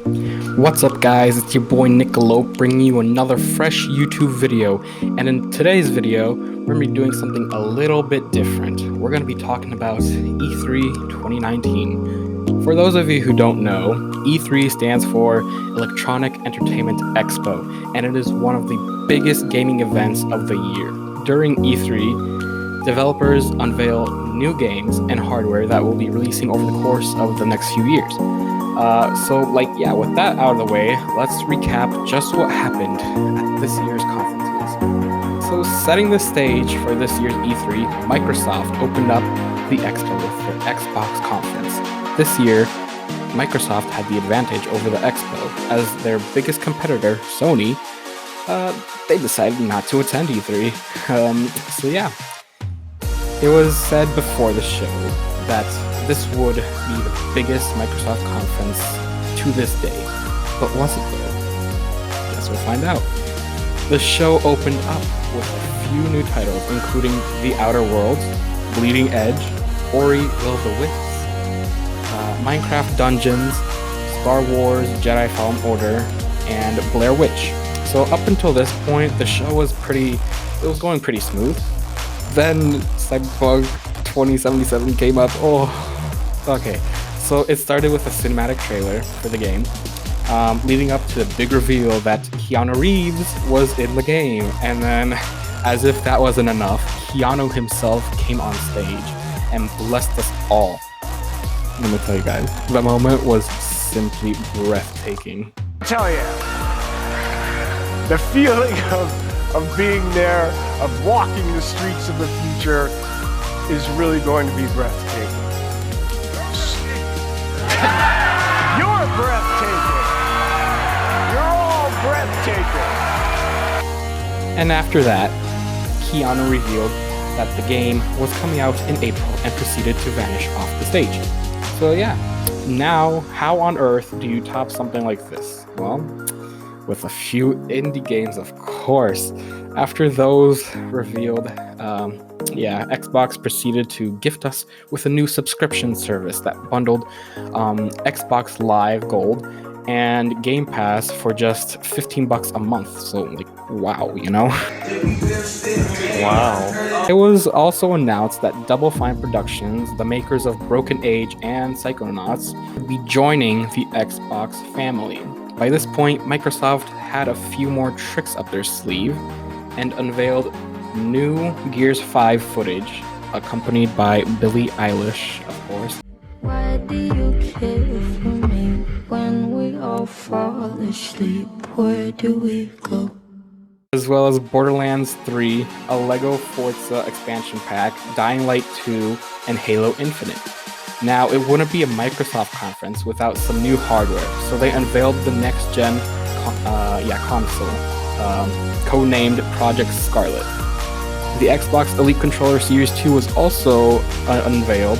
What's up guys, it's your boy Nicolo bringing you another fresh YouTube video, and in today's video, we're going to be doing something a little bit different. We're going to be talking about E3 2019. For those of you who don't know, E3 stands for Electronic Entertainment Expo, and it is one of the biggest gaming events of the year. During E3, developers unveil new games and hardware that will be releasing over the course of the next few years. With that out of the way, let's recap just what happened at this year's conferences. So, setting the stage for this year's E3, Microsoft opened up the expo with their Xbox conference. This year, Microsoft had the advantage over the expo, as their biggest competitor, Sony, they decided not to attend E3. It was said before the show that this would be the biggest Microsoft conference to this day. But was it though? Guess we'll find out. The show opened up with a few new titles, including The Outer Worlds, Bleeding Edge, Ori Will of the Wisps, Minecraft Dungeons, Star Wars Jedi Fallen Order, and Blair Witch. So up until this point, the show was going pretty smooth. Then Cyberpunk 2077 came up. Okay. So it started with a cinematic trailer for the game, leading up to the big reveal that Keanu Reeves was in the game. And then, as if that wasn't enough, Keanu himself came on stage and blessed us all. Let me tell you guys, the moment was simply breathtaking. I tell you, the feeling of being there, of walking the streets of the future, is really going to be breathtaking. You're breathtaking. You're all breathtaking. And after that, Keanu revealed that the game was coming out in April and proceeded to vanish off the stage. So yeah, now how on earth do you top something like this? Well, with a few indie games, of course. After those revealed, Xbox proceeded to gift us with a new subscription service that bundled Xbox Live Gold and Game Pass for just $15 a month. So, wow, you know? Wow. It was also announced that Double Fine Productions, the makers of Broken Age and Psychonauts, would be joining the Xbox family. By this point, Microsoft had a few more tricks up their sleeve and unveiled new Gears 5 footage, accompanied by Billie Eilish, of course. Why do you care for me when we all fall asleep? Where do we go? As well as Borderlands 3, a LEGO Forza expansion pack, Dying Light 2, and Halo Infinite. Now, it wouldn't be a Microsoft conference without some new hardware, so they unveiled the next-gen console, codenamed Project Scarlet. The Xbox Elite Controller Series 2 was also unveiled,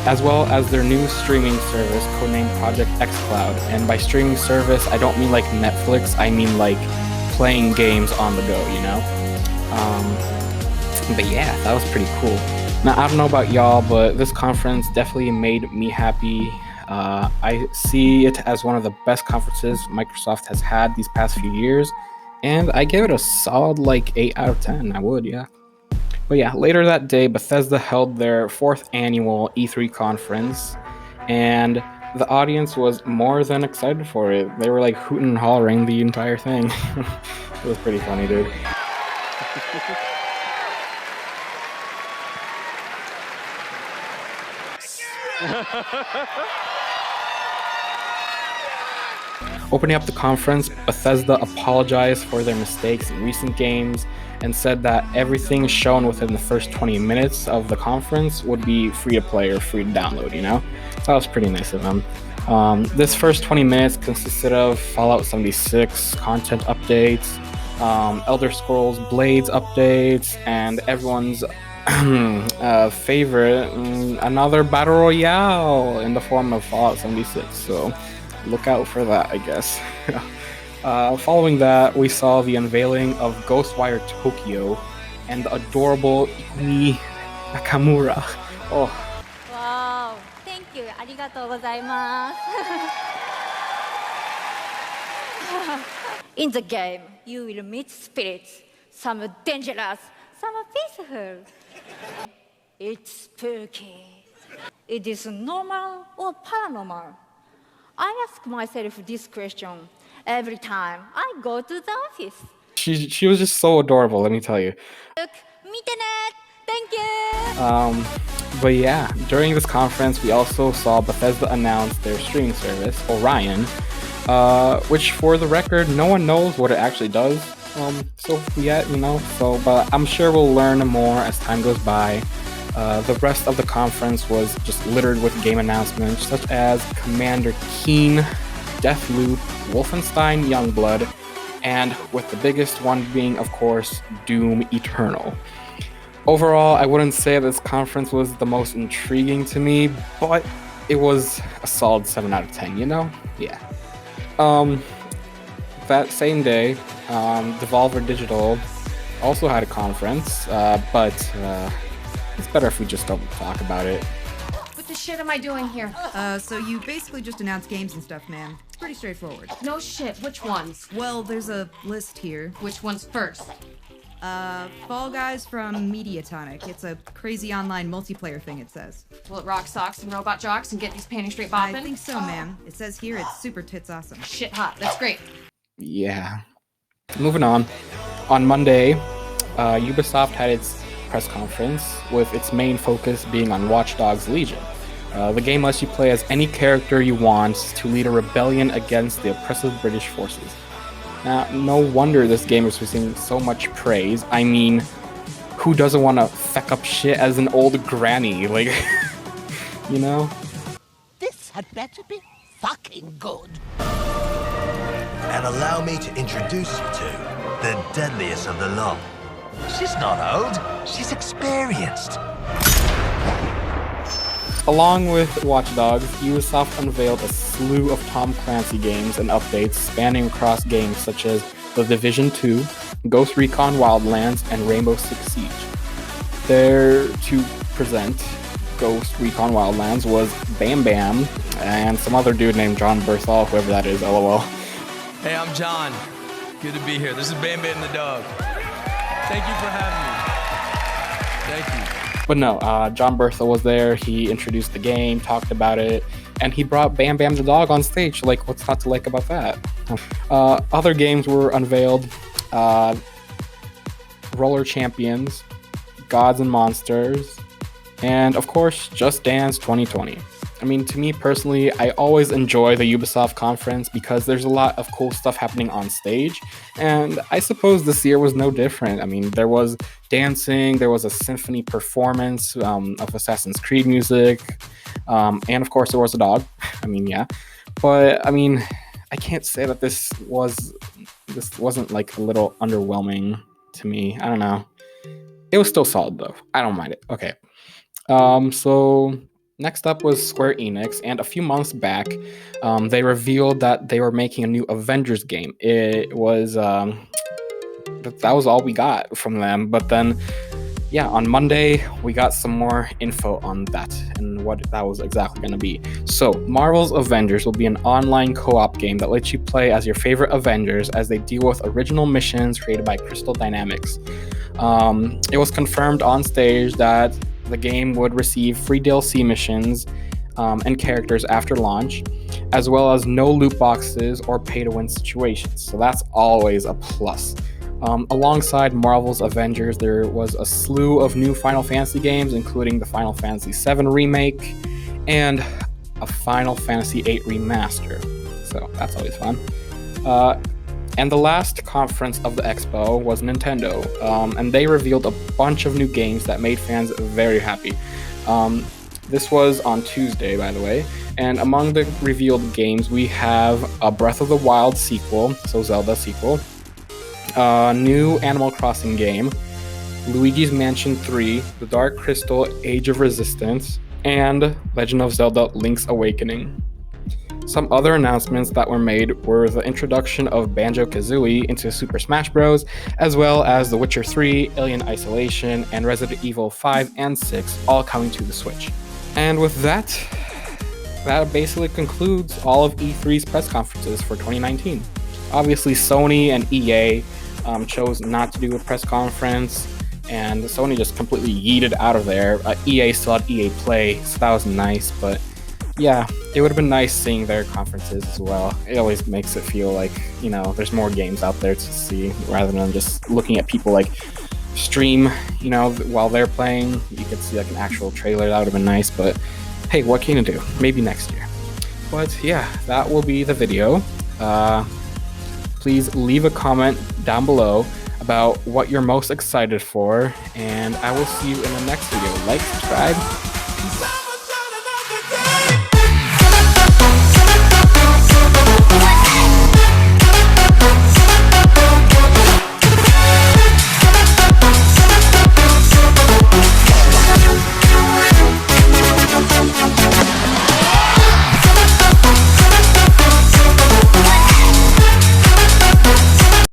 as well as their new streaming service, codenamed Project xCloud. And by streaming service, I don't mean like Netflix, I mean like playing games on the go, you know? But yeah, that was pretty cool. Now, I don't know about y'all, but this conference definitely made me happy. I see it as one of the best conferences Microsoft has had these past few years, and I give it a solid 8 out of 10. I would, yeah. But yeah, later that day, Bethesda held their 4th annual E3 conference, and the audience was more than excited for it. They were hooting and hollering the entire thing. It was pretty funny, dude. Opening up the conference, Bethesda apologized for their mistakes in recent games and said that everything shown within the first 20 minutes of the conference would be free to play or free to download, you know? That was pretty nice of them. This first 20 minutes consisted of Fallout 76 content updates, Elder Scrolls Blades updates, and everyone's favorite, another battle royale in the form of Fallout 76. So look out for that, I guess. Following that, we saw the unveiling of Ghostwire Tokyo and the adorable Ikumi Nakamura. Wow, thank you. ありがとうございます。In the game, you will meet spirits. Some are dangerous, some are peaceful. It's spooky. It is normal or paranormal? I ask myself this question every time I go to the office. She was just so adorable, let me tell you. Look, Mitanet, thank you. But yeah, during this conference, we also saw Bethesda announce their streaming service, Orion, which, for the record, no one knows what it actually does. But I'm sure we'll learn more as time goes by. The rest of the conference was just littered with game announcements such as Commander Keen, Deathloop, Wolfenstein Youngblood, and with the biggest one being, of course, Doom Eternal. Overall, I wouldn't say this conference was the most intriguing to me, but it was a solid 7 out of 10, you know? Yeah. That same day, Devolver Digital also had a conference, but it's better if we just don't talk about it. What the shit am I doing here? So you basically just announce games and stuff, man. It's pretty straightforward. No shit, which ones? Well, there's a list here. Which ones first? Fall Guys from Mediatonic. It's a crazy online multiplayer thing, it says. Will it rock socks and robot jocks and get these panties straight bopping? I think so, ma'am. It says here it's super tits awesome. Shit hot, that's great. Yeah. Moving on. On Monday, Ubisoft had its press conference, with its main focus being on Watch Dogs Legion. The game lets you play as any character you want to lead a rebellion against the oppressive British forces. Now, no wonder this game is receiving so much praise. I mean, who doesn't want to feck up shit as an old granny? Like, you know? This had better be fucking good. And allow me to introduce you to the deadliest of the lot. She's not old, she's experienced. Along with Watch Dogs, Ubisoft unveiled a slew of Tom Clancy games and updates spanning across games such as The Division 2, Ghost Recon Wildlands, and Rainbow Six Siege. There to present Ghost Recon Wildlands was Bam Bam and some other dude named John Berthal, whoever that is, lol. Hey, I'm John. Good to be here. This is Bam Bam the dog. Thank you for having me. Thank you. But no, John Berthel was there. He introduced the game, talked about it, and he brought Bam Bam the dog on stage. Like, what's not to like about that? Other games were unveiled. Roller Champions, Gods and Monsters, and of course, Just Dance 2020. I mean, to me personally, I always enjoy the Ubisoft conference because there's a lot of cool stuff happening on stage, and I suppose this year was no different. I mean, there was dancing, there was a symphony performance of Assassin's Creed music, and of course there was a dog. I mean, yeah. But, I mean, I can't say that this wasn't like a little underwhelming to me. I don't know. It was still solid though. I don't mind it. Okay. So next up was Square Enix, and a few months back, they revealed that they were making a new Avengers game. It was, that was all we got from them, but then, yeah, on Monday, we got some more info on that and what that was exactly going to be. So, Marvel's Avengers will be an online co-op game that lets you play as your favorite Avengers as they deal with original missions created by Crystal Dynamics. It was confirmed on stage that the game would receive free DLC missions and characters after launch, as well as no loot boxes or pay-to-win situations. So that's always a plus. Alongside Marvel's Avengers, there was a slew of new Final Fantasy games, including the Final Fantasy VII Remake and a Final Fantasy VIII Remaster. So that's always fun. And the last conference of the expo was Nintendo, and they revealed a bunch of new games that made fans very happy. This was on Tuesday, by the way, and among the revealed games, we have a Breath of the Wild sequel, so Zelda sequel, a new Animal Crossing game, Luigi's Mansion 3, The Dark Crystal Age of Resistance, and Legend of Zelda Link's Awakening. Some other announcements that were made were the introduction of Banjo-Kazooie into Super Smash Bros., as well as The Witcher 3, Alien Isolation, and Resident Evil 5 and 6, all coming to the Switch. And with that basically concludes all of E3's press conferences for 2019. Obviously, Sony and EA chose not to do a press conference, and Sony just completely yeeted out of there. EA still had EA Play, so that was nice, but yeah, it would have been nice seeing their conferences as well. It always makes it feel like, you know, there's more games out there to see rather than just looking at people like stream, you know, while they're playing. You could see like an actual trailer. That would have been nice, but hey, what can you do? Maybe next year. But yeah, that will be the video. Please leave a comment down below about what you're most excited for, and I will see you in the next video. Like, subscribe, peace out.